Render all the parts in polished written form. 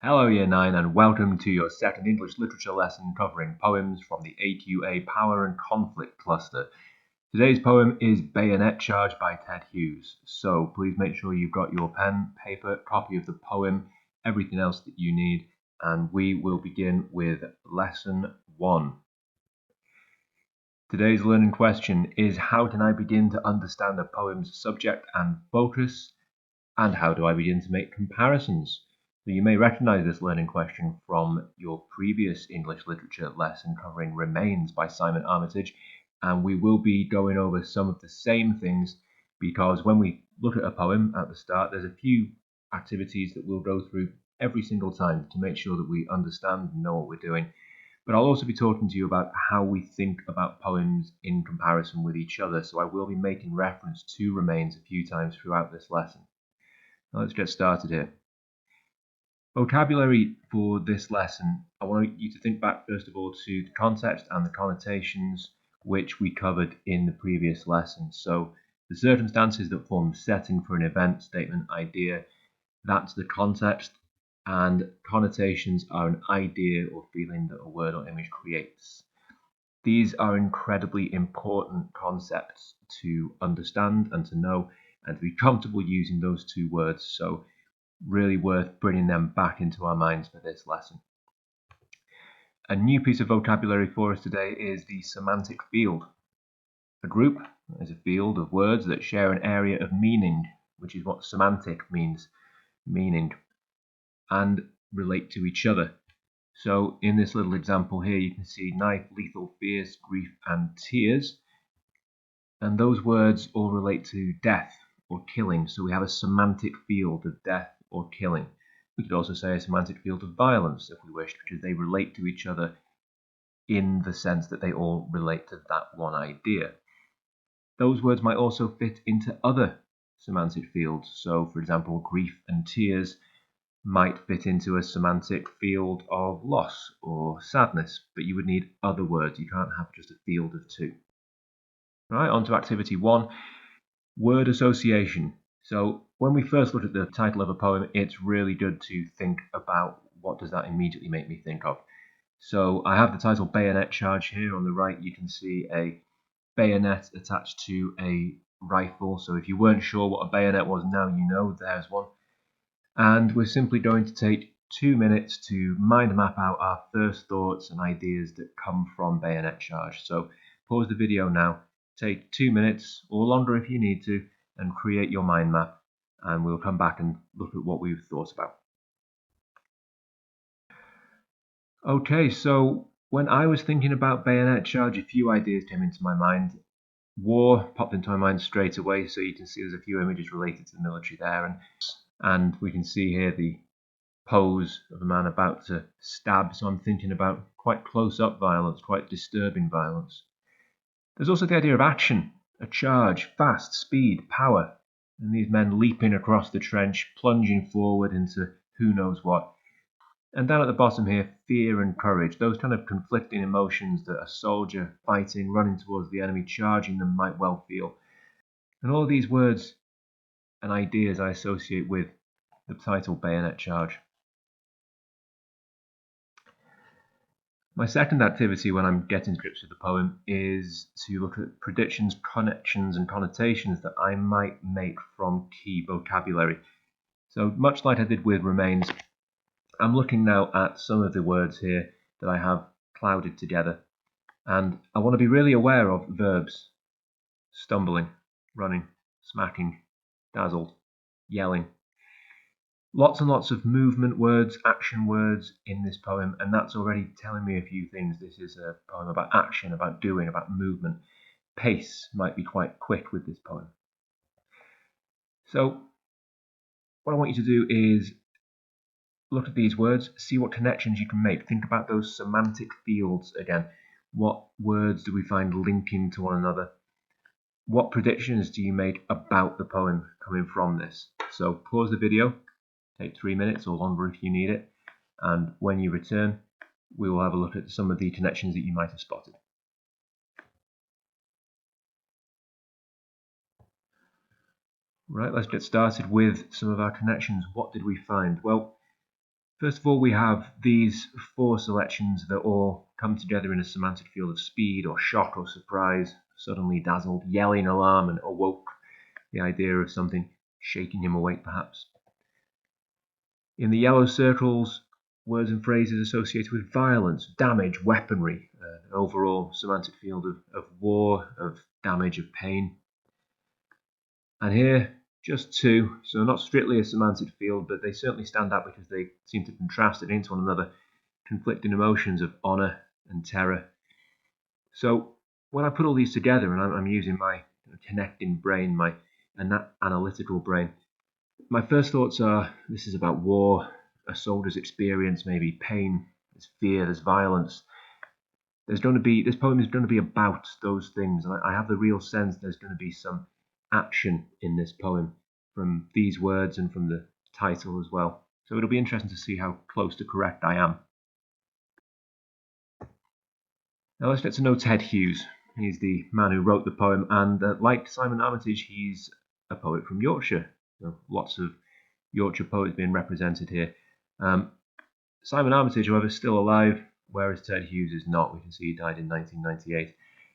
Hello Year 9 and welcome to your second English Literature lesson covering poems from the AQA Power and Conflict cluster. Today's poem is Bayonet Charge by Ted Hughes, so please make sure you've got your pen, paper, copy of the poem, everything else that you need, and we will begin with Lesson 1. Today's learning question is: how can I begin to understand a poem's subject and focus, and how do I begin to make comparisons? So you may recognize this learning question from your previous English literature lesson covering Remains by Simon Armitage, and we will be going over some of the same things because when we look at a poem at the start, there's a few activities that we'll go through every single time to make sure that we understand and know what we're doing. But I'll also be talking to you about how we think about poems in comparison with each other, so I will be making reference to Remains a few times throughout this lesson. Now let's get started here. Vocabulary for this lesson, I want you to think back first of all to the context and the connotations which we covered in the previous lesson. So the circumstances that form the setting for an event, statement, idea, that's the context, and connotations are an idea or feeling that a word or image creates. These are incredibly important concepts to understand and to know and to be comfortable using those two words. So really worth bringing them back into our minds for this lesson. A new piece of vocabulary for us today is the semantic field. A group is a field of words that share an area of meaning, which is what semantic means, meaning, and relate to each other. So in this little example here, you can see knife, lethal, fierce, grief, and tears. And those words all relate to death or killing. So we have a semantic field of death or killing. We could also say a semantic field of violence if we wished, because they relate to each other in the sense that they all relate to that one idea. Those words might also fit into other semantic fields. So, for example, grief and tears might fit into a semantic field of loss or sadness, but you would need other words. You can't have just a field of two. Right, on to activity 1, word association. So when we first look at the title of a poem, it's really good to think about what does that immediately make me think of. So I have the title Bayonet Charge here. On the right you can see a bayonet attached to a rifle. So if you weren't sure what a bayonet was, now you know, there's one. And we're simply going to take 2 minutes to mind map out our first thoughts and ideas that come from Bayonet Charge. So pause the video now, take 2 minutes or longer if you need to, and create your mind map, and we'll come back and look at what we've thought about. Okay, so when I was thinking about Bayonet Charge, a few ideas came into my mind. War popped into my mind straight away, so you can see there's a few images related to the military there, and we can see here the pose of a man about to stab, so I'm thinking about quite close-up violence, quite disturbing violence. There's also the idea of action, a charge, fast, speed, power, and these men leaping across the trench, plunging forward into who knows what. And down at the bottom here, fear and courage, those kind of conflicting emotions that a soldier fighting, running towards the enemy, charging them might well feel. And all of these words and ideas I associate with the title Bayonet Charge. My second activity when I'm getting to grips with the poem is to look at predictions, connections, and connotations that I might make from key vocabulary. So much like I did with Remains, I'm looking now at some of the words here that I have clouded together, and I want to be really aware of verbs: stumbling, running, smacking, dazzled, yelling. Lots and lots of movement words, action words in this poem, and that's already telling me a few things. This is a poem about action, about doing, about movement. Pace might be quite quick with this poem. So what I want you to do is look at these words, see what connections you can make. Think about those semantic fields again. What words do we find linking to one another? What predictions do you make about the poem coming from this? So pause the video. Take 3 minutes or longer if you need it, and when you return we will have a look at some of the connections that you might have spotted. Right, let's get started with some of our connections. What did we find? Well, First of all, we have these 4 selections that all come together in a semantic field of speed or shock or surprise, suddenly dazzled, yelling alarm, and awoke the idea of something shaking him awake perhaps. In the yellow circles, words and phrases associated with violence, damage, weaponry, an overall semantic field of war, of damage, of pain. And here, just 2, so not strictly a semantic field, but they certainly stand out because they seem to contrast against one another, conflicting emotions of honour and terror. So when I put all these together, and I'm using my connecting brain, my analytical brain, my first thoughts are, this is about war, a soldier's experience, maybe pain, there's fear, there's violence. This poem is going to be about those things, and I have the real sense there's going to be some action in this poem from these words and from the title as well. So it'll be interesting to see how close to correct I am. Now let's get to know Ted Hughes. He's the man who wrote the poem, and like Simon Armitage, he's a poet from Yorkshire. So lots of Yorkshire poets being represented here. Simon Armitage, however, is still alive, whereas Ted Hughes is not. We can see he died in 1998.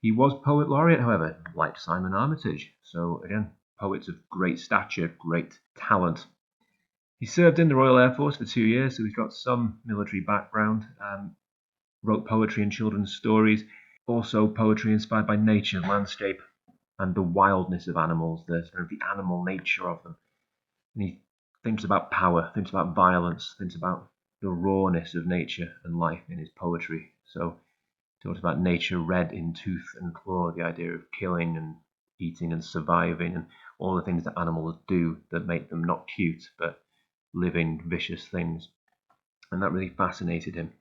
He was Poet Laureate, however, like Simon Armitage. So again, poets of great stature, great talent. He served in the Royal Air Force for 2 years, so he's got some military background. Wrote poetry and children's stories, also poetry inspired by nature, landscape, and the wildness of animals, the animal nature of them. And he thinks about power, thinks about violence, thinks about the rawness of nature and life in his poetry. So he talks about nature red in tooth and claw, the idea of killing and eating and surviving, and all the things that animals do that make them not cute, but living, vicious things. And that really fascinated him.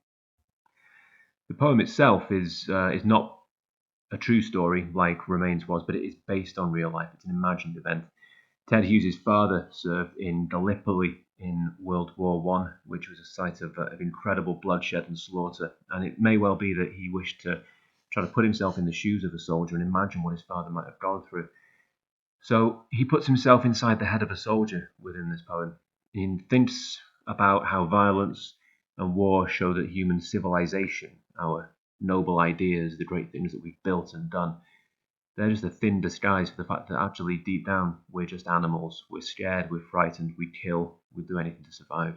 The poem itself is not a true story like Remains was, but it is based on real life. It's an imagined event. Ted Hughes' father served in Gallipoli in World War I, which was a site of incredible bloodshed and slaughter. And it may well be that he wished to try to put himself in the shoes of a soldier and imagine what his father might have gone through. So he puts himself inside the head of a soldier within this poem. He thinks about how violence and war show that human civilization, our noble ideas, the great things that we've built and done, they're just a thin disguise for the fact that actually deep down we're just animals. We're scared, we're frightened, we kill, we do anything to survive.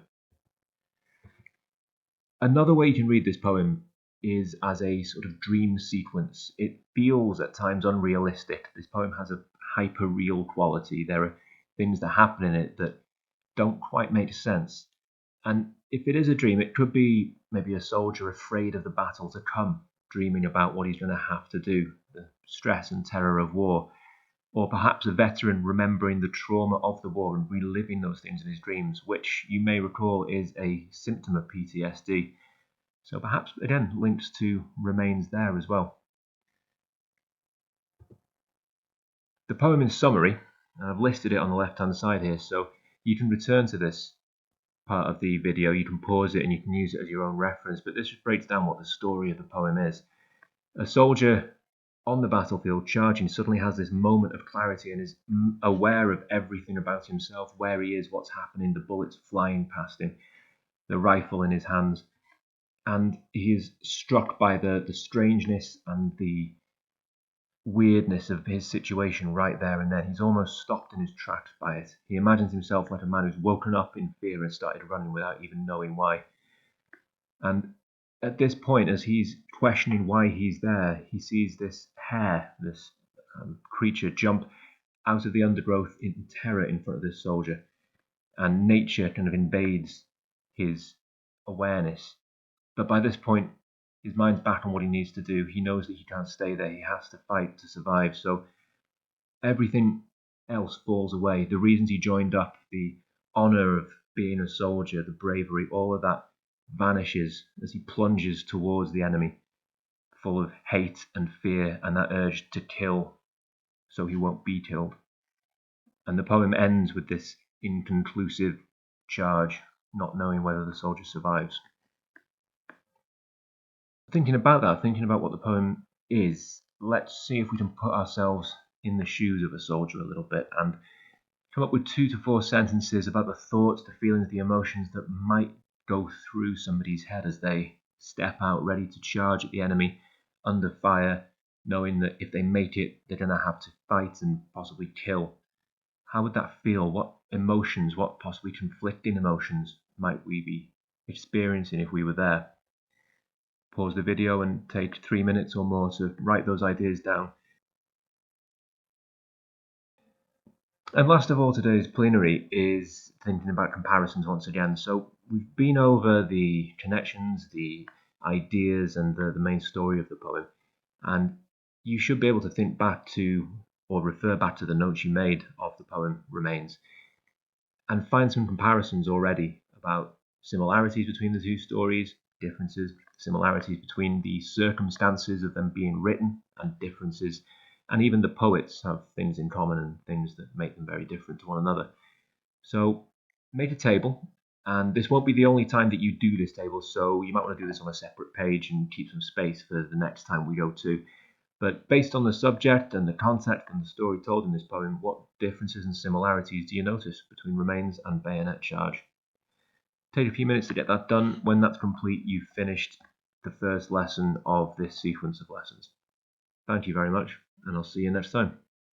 Another way you can read this poem is as a sort of dream sequence. It feels at times unrealistic. This poem has a hyper-real quality. There are things that happen in it that don't quite make sense. And if it is a dream, it could be maybe a soldier afraid of the battle to come, dreaming about what he's going to have to do, the stress and terror of war. Or perhaps a veteran remembering the trauma of the war and reliving those things in his dreams, which you may recall is a symptom of PTSD. So perhaps, again, links to Remains there as well. The poem in summary, I've listed it on the left-hand side here, so you can return to this part of the video, you can pause it and you can use it as your own reference, but this just breaks down what the story of the poem is. A soldier on the battlefield charging suddenly has this moment of clarity and is aware of everything about himself, where he is, what's happening, the bullets flying past him, the rifle in his hands, and he is struck by the strangeness and the weirdness of his situation right there and then. He's almost stopped in his tracks by it. He imagines himself like a man who's woken up in fear and started running without even knowing why. And at this point, as he's questioning why he's there, he sees this hare, this creature, jump out of the undergrowth in terror in front of this soldier. And nature kind of invades his awareness. But by this point, his mind's back on what he needs to do. He knows that he can't stay there. He has to fight to survive. So everything else falls away. The reasons he joined up, the honor of being a soldier, the bravery, all of that vanishes as he plunges towards the enemy, full of hate and fear and that urge to kill so he won't be killed. And the poem ends with this inconclusive charge, not knowing whether the soldier survives. Thinking about that, thinking about what the poem is, let's see if we can put ourselves in the shoes of a soldier a little bit and come up with 2 to 4 sentences about the thoughts, the feelings, the emotions that might go through somebody's head as they step out ready to charge at the enemy under fire, knowing that if they make it, they're going to have to fight and possibly kill. How would that feel? What emotions, what possibly conflicting emotions might we be experiencing if we were there? Pause the video and take 3 minutes or more to write those ideas down. And last of all, today's plenary is thinking about comparisons once again. So we've been over the connections, the ideas, and the main story of the poem. And you should be able to think back to or refer back to the notes you made of the poem Remains and find some comparisons already about similarities between the two stories, differences, similarities between the circumstances of them being written, and differences. And even the poets have things in common and things that make them very different to one another. So make a table, and this won't be the only time that you do this table, so you might want to do this on a separate page and keep some space for the next time we go to. But based on the subject and the context and the story told in this poem, what differences and similarities do you notice between Remains and Bayonet Charge? Take a few minutes to get that done. When that's complete, you've finished the first lesson of this sequence of lessons. Thank you very much, and I'll see you next time.